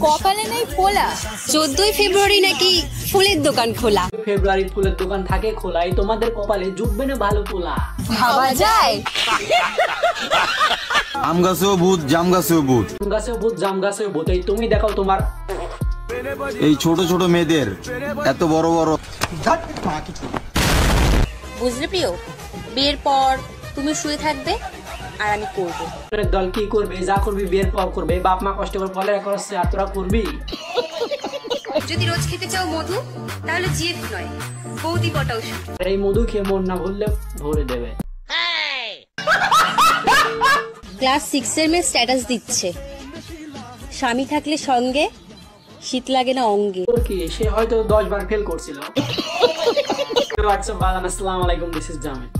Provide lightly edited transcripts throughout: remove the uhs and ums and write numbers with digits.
কপালে নেই ফোলা। 14ই ফেব্রুয়ারি নাকি ফুলের দোকান খোলা। ফেব্রুয়ারি ফুলের দোকান থাকে খোলা, এই তোমাদের কপালে জুটবে না ভালো পোলা। ভাবা যায়? আম গাছেও ভূত, জাম গাছেও ভূত, আম গাছেও ভূত, জাম গাছেও ভূত। এই তুমি দেখাও তোমার এই ছোট ছোট মেয়েদের এত বড় বড়। বুঝলে প্রিয়, বিয়ের পর তুমি শুয়ে থাকবে আর আমি করব। দল কি করবে? যা করবি বিয়ের পর করবে। বাপ মা কষ্ট করে পড়ালেখা করছে আর তোরা করবি? যদি রোজ খেতে চাও মধু, তাহলে জিদ নয় বৌদি পটাও। এই মধু খেয়ে মন না ভুললে ভরে দেবে। ক্লাস 6 এর মেয়ে স্ট্যাটাস দিচ্ছে, স্বামী থাকলে সঙ্গে শীত লাগে না অঙ্গে। তোর কি? সে হয়তো 10 বার ফেল করছিল। আসসালামু আলাইকুম, দিস ইজ জামিল।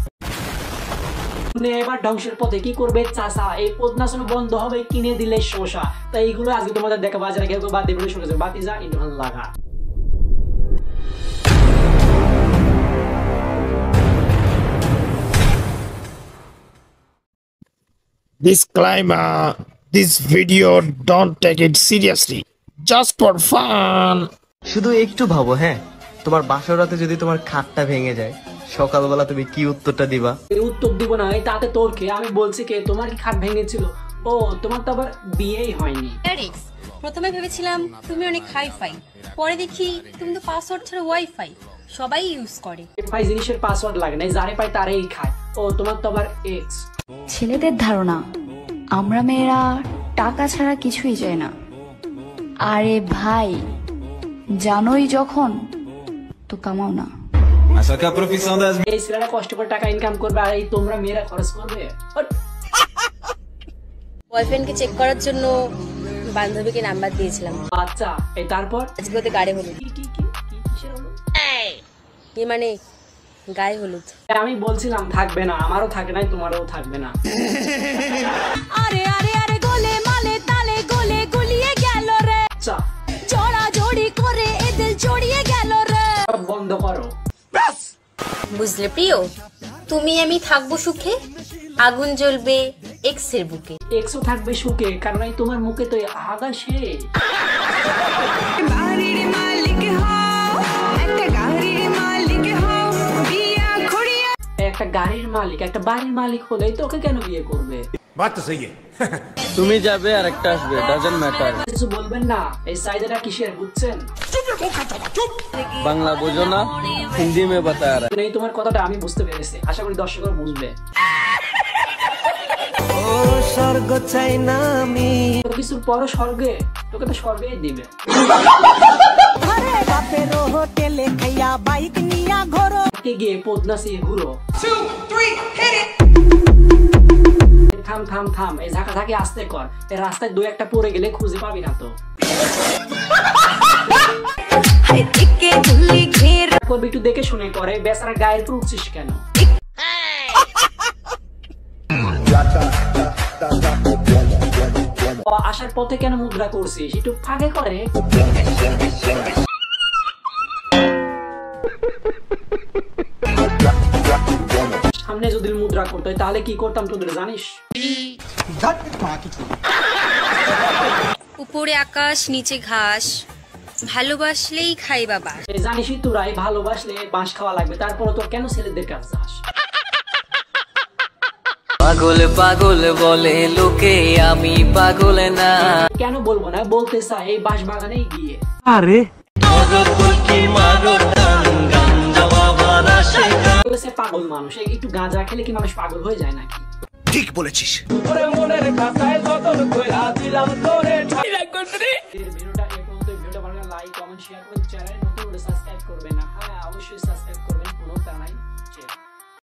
এবার ধ্বংসের পথে কি করবে চাচা? এই পদ্মাসন বন্ধ হবে কিনে দিলে শোষা। তাই এইগুলো আজকে তোমাদের দেখা বাজারে কেউ বাদ দিয়ে শুনে যাবে। বাতি যা ইন্টু ভালো লাগা। Disclaimer: this video don't take it seriously, just for fun. শুধু একটু ভাবো, হ্যাঁ, তোমার বাসর রাতে যদি তোমার খাটটা ভেঙে যায়, সকালবেলা তুমি কি উত্তরটা দিবা? এই উত্তর দিব না, এই তাতে তোর কে? আমি বলছি কে? তোমার কি খাট ভেঙেছিল? ও, তোমার তো আবার বিয়েই হয়নি। প্রথমে ভেবেছিলাম তুমি অনেক হাইফাই, পরে দেখি তুমি তো পাসওয়ার্ড ছাড়া ওয়াইফাই সবাই ইউজ করে। ভাই জিনিসের পাসওয়ার্ড লাগে না, যারে পায় তারেই খায়। ও, তোমার তো আবার এক্স। ছেলেদের ধারণা আমরা মেয়েরা টাকা ছাড়া কিছুই চাই না। আরে ভাই, জানোই যখন তো কামাও না। এই ছেলেরা কষ্ট করে টাকা ইনকাম করবে আর এই তোমরা মেয়েরা খরচ করবে। বয়ফ্রেন্ডকে চেক করার জন্য বান্ধবীকে নাম্বার দিয়েছিলাম। আচ্ছা, এই তারপর আজকে ওতে গাড়ি হলুদ। কিসের হলুদ? মানে গায়ে হলুদ। আমি বলছিলাম থাকবে না, আমারও থাকে নাই, তোমারও থাকবে না। আরে আরে আরে গোলে মালে তালে গোলে গুলিয়ে গেল রে। আচ্ছা, জড়া জড়ি করে এদের জড়িয়ে গেল রে। বন্ধ করো। বুঝলে প্রিয়, তুমি আমি থাকবো সুখে, আগুন জ্বলবে এক্স এর বুকে। এক্সও থাকবে সুখে, কারণ এই তোমার মুখে তো আগা সে। একটা গাড়ির মালিক, একটা বাড়ির মালিক হলে তোকে কেন বিয়ে করবে? তুমি যাবে আর একটা আসবে, ডাজন্ট ম্যাটার। কিছু বলবেন না, এই সাইডটা কিসের বুঝছেন? বাংলা বোঝো না, হিন্দি মে বাতা রা। এই তোমার কথাটা আমি বুঝতে পেরেছি, আশা করি দর্শকরা বুঝবে। ও স্বর্গ চাই না আমি, কিছুর পর স্বর্গে, তোকে তো স্বর্গেই দিবে। হোটেলে খাইয়া বাইক নিয়া ঘোরো, গিয়ে পদ্মাসি ঘুরো। থাম থাম থাম, এই ঝাঁকা ঝাঁকি আস্তে কর। এই রাস্তায় 2-1টা পড়ে গেলে খুঁজে পাবি না তো। করবি একটু দেখে শুনে করে, বেচারা গায়ের উপর উঠছিস কেন? আসার পথে কেন মুদ্রা করছিস? একটু ফাঁকে করে। সামনে যদি মুদ্রা করতে হয় তাহলে কি করতাম তোদের জানিস? উপরে আকাশ নিচে ঘাস, ভালোবাসলেই খাই বাবা। জানিসই তোরাই ভালোবাসলে বাঁশ খাওয়া লাগবে, তারপরে তোর কেন ছেলেদের কাছে যাস? পাগল পাগল বলে লোকে, আমি পাগল না। কেন বলবো না, বলতে চাই এই বাঁশ বাগানেই গিয়ে। আরে পাগল মানুষ একটু গাঁজা খেলে কি মানুষ পাগল হয়ে যায় নাকি? ঠিক বলেছিস। ভিডিওটা ভালো লাগলে লাইক কমেন্ট শেয়ার করবেন, চ্যানেল নতুন হলে সাবস্ক্রাইব করবেন না। হ্যাঁ, অবশ্যই সাবস্ক্রাইব করবেন, কোনো তাড়া নাই।